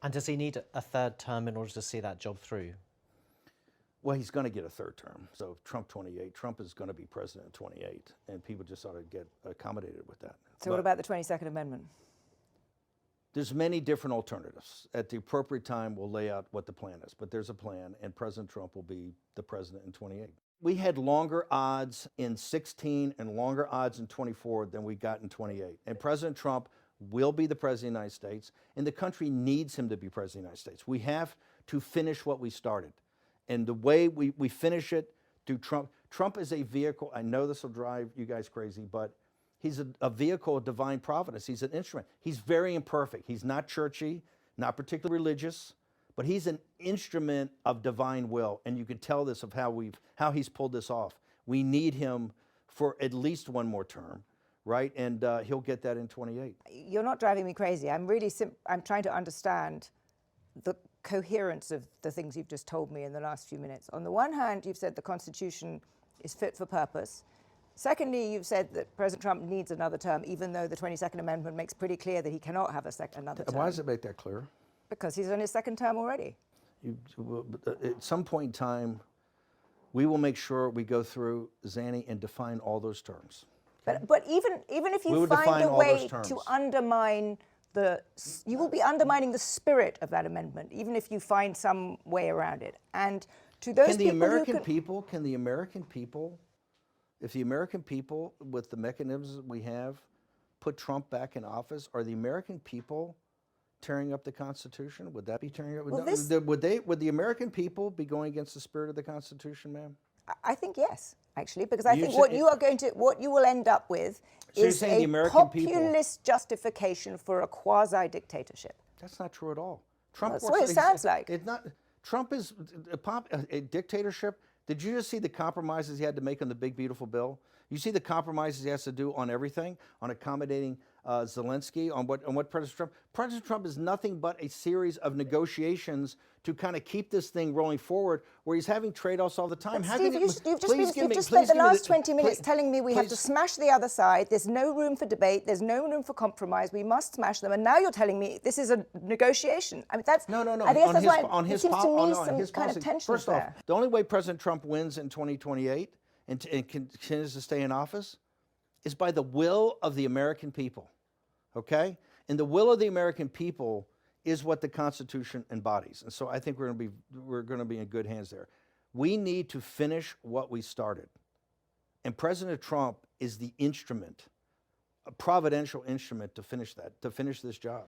And does he need a third term in order to see that job through? Well, he's going to get a third term. So Trump 28, Trump is going to be president in 28, and people just ought to get accommodated with that. So what about the 22nd Amendment? There's many different alternatives. At the appropriate time, we'll lay out what the plan is, but there's a plan, and President Trump will be the president in 28. We had longer odds in 16 and longer odds in 24 than we got in 28. And President Trump will be the president of the United States, and the country needs him to be president of the United States. We have to finish what we started. And the way we finish it through Trump, Trump is a vehicle. I know this will drive you guys crazy, but he's a vehicle of divine providence. He's an instrument. He's very imperfect. He's not churchy, not particularly religious, but he's an instrument of divine will. And you can tell this of how he's pulled this off. We need him for at least one more term, right? And he'll get that in 28. You're not driving me crazy. I'm trying to understand the coherence of the things you've just told me in the last few minutes. On the one hand, you've said the Constitution is fit for purpose. Secondly, you've said that President Trump needs another term, even though the 22nd Amendment makes pretty clear that he cannot have another term. Why does it make that clear? Because he's on his second term already. At some point in time, we will make sure we go through, Zanny, and define all those terms. But even if you find a way to undermine you will be undermining the spirit of that amendment, even if you find some way around it. And to those Can the American people, if the American people, with the mechanisms that we have, put Trump back in office, are the American people tearing up the Constitution? Would that be tearing up? Well, would the American people be going against the spirit of the Constitution, ma'am? I think yes, actually, because I think what you will end up with is a populist justification for a quasi-dictatorship. That's not true at all. Trump That's what it sounds like. It's not. Trump is a dictatorship. Did you just see the compromises he had to make on the big, beautiful bill? You see the compromises he has to do on everything, on accommodating Zelensky, on what President Trump. President Trump is nothing but a series of negotiations to kind of keep this thing rolling forward, where he's having trade-offs all the time. Steve, you've just spent the last 20 minutes telling me we have to smash the other side. There's no room for debate. There's no room for compromise. We must smash them. And now you're telling me this is a negotiation. I mean, that's no. I guess that's why it seems to me some kind of tension First there. off, the only way President Trump wins in 2028 and continues to stay in office is by the will of the American people. Okay? And the will of the American people is what the Constitution embodies. And so I think we're going to be in good hands there. We need to finish what we started. And President Trump is the instrument, a providential instrument to finish this job.